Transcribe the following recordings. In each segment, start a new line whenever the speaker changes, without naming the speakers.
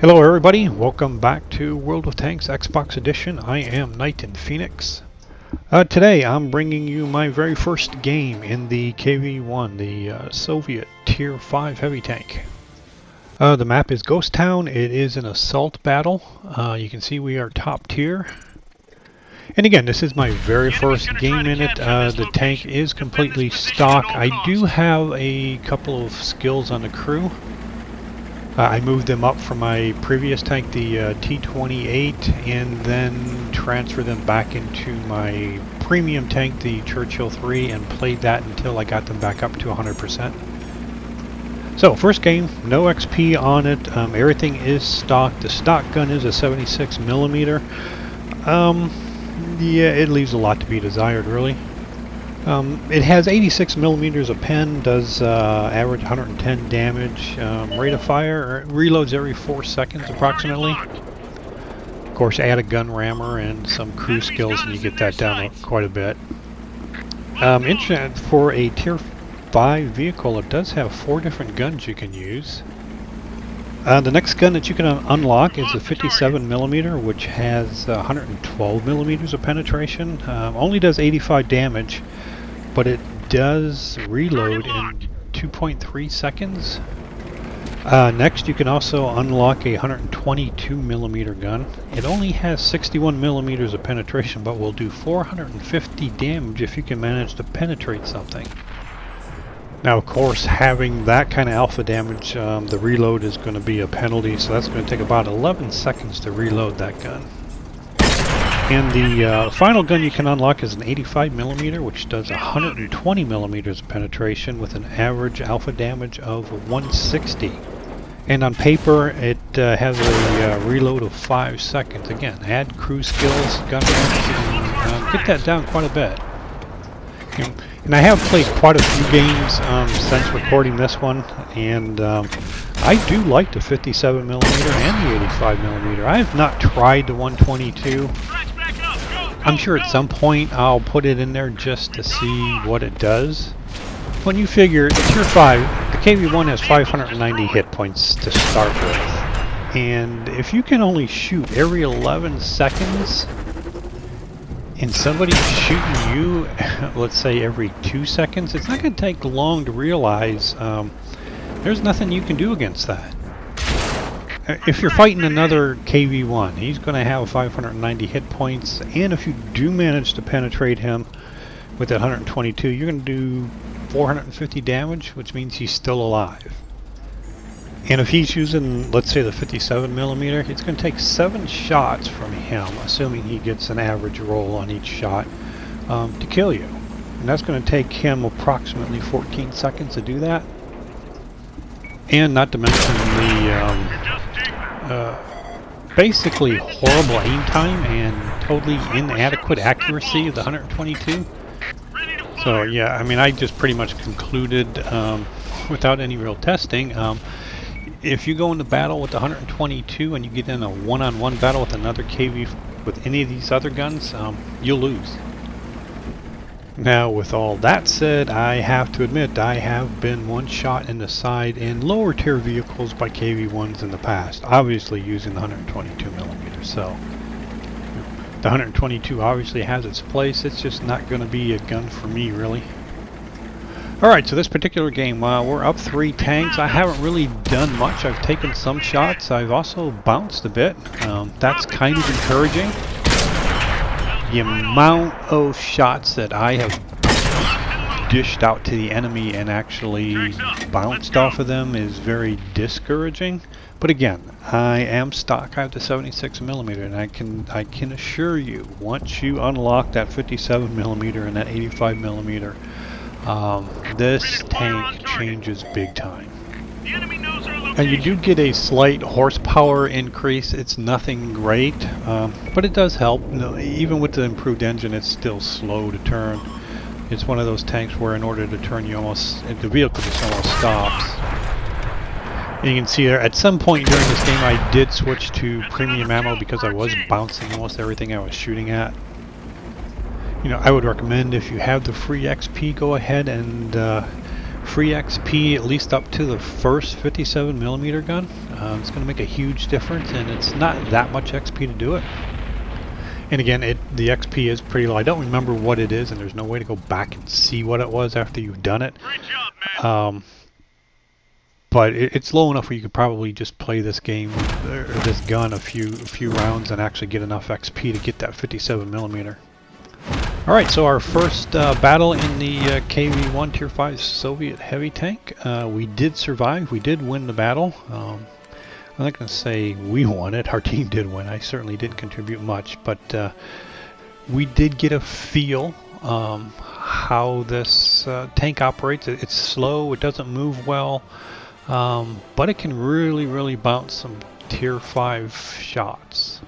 Hello everybody, welcome back to World of Tanks Xbox Edition. I am NitePHX. Today I'm bringing you my very first game in the KV-1, the Soviet Tier 5 heavy tank. The map is Ghost Town. It is an assault battle. You can see we are top tier. And again, this is my very first game in it. The tank is completely stock. I do have a couple of skills on the crew. I moved them up from my previous tank, the T-28, and then transferred them back into my premium tank, the Churchill 3, and played that until I got them back up to 100%. So, first game, no XP on it. Everything is stock. The stock gun is a 76mm. Yeah, it leaves a lot to be desired, really. It has 86mm of pen, does average 110 damage, rate of fire, reloads every 4 seconds approximately. Of course, add a gun rammer and some crew skills and you get that down quite a bit. For a Tier 5 vehicle, it does have 4 different guns you can use. The next gun that you can unlock is a 57mm, which has 112mm of penetration. Only does 85 damage, but it does reload in 2.3 seconds. Next, you can also unlock a 122mm gun. It only has 61mm of penetration, but will do 450 damage if you can manage to penetrate something. Now, of course, having that kind of alpha damage, the reload is going to be a penalty, so that's going to take about 11 seconds to reload that gun. And the final gun you can unlock is an 85mm, which does 120mm of penetration with an average alpha damage of 160. And on paper, it has a reload of 5 seconds. Again, add crew skills, gun range, and get that down quite a bit. And I have played quite a few games since recording this one, and I do like the 57mm and the 85mm. I have not tried the 122. I'm sure at some point I'll put it in there just to see what it does. When you figure the Tier 5, the KV-1 has 590 hit points to start with. And if you can only shoot every 11 seconds, and somebody's shooting you, let's say every 2 seconds, it's not going to take long to realize there's nothing you can do against that. If you're fighting another KV-1, he's going to have 590 hit points, and if you do manage to penetrate him with that 122, you're going to do 450 damage, which means he's still alive. And if he's using, let's say, the 57mm, it's going to take 7 shots from him, assuming he gets an average roll on each shot, to kill you. And that's going to take him approximately 14 seconds to do that. And not to mention the basically horrible aim time and totally inadequate accuracy of the 122. So yeah, I mean, I just pretty much concluded without any real testing, if you go into battle with the 122 and you get in a one-on-one battle with another KV with any of these other guns, you'll lose. Now, with all that said, I have to admit I have been one shot in the side in lower tier vehicles by KV-1s in the past, obviously using the 122mm. So the 122 obviously has its place. It's just not going to be a gun for me, really. Alright, so this particular game, we're up 3 tanks. I haven't really done much. I've taken some shots. I've also bounced a bit. That's kind of encouraging. The amount of shots that I have dished out to the enemy and actually bounced off of them is very discouraging. But again, I am stock. I have the 76mm, and I can assure you, once you unlock that 57mm and that 85mm, this tank changes big time. And you do get a slight horsepower increase. It's nothing great, but it does help. Even with the improved engine, it's still slow to turn. It's one of those tanks where in order to turn, the vehicle just almost stops. And you can see there, at some point during this game, I did switch to premium ammo because I was bouncing almost everything I was shooting at. You know, I would recommend if you have the free XP, go ahead and free XP at least up to the first 57mm gun. It's going to make a huge difference, and it's not that much XP to do it. And again, the XP is pretty low. I don't remember what it is, and there's no way to go back and see what it was after you've done it.
Great job, man.
But it's low enough where you could probably just play this game or this gun a few rounds and actually get enough XP to get that 57mm. All right, so our first battle in the KV-1 Tier 5 Soviet heavy tank. We did survive. We did win the battle. I'm not going to say we won it. Our team did win. I certainly didn't contribute much, but we did get a feel how this tank operates. It's slow. It doesn't move well. But it can really bounce some tier 5 shots.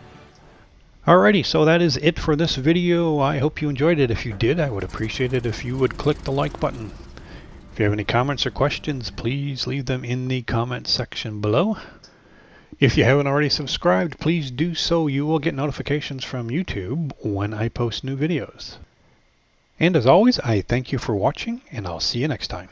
Alrighty, so that is it for this video. I hope you enjoyed it. If you did, I would appreciate it if you would click the like button. If you have any comments or questions, please leave them in the comment section below. If you haven't already subscribed, please do so. You will get notifications from YouTube when I post new videos. And as always, I thank you for watching, and I'll see you next time.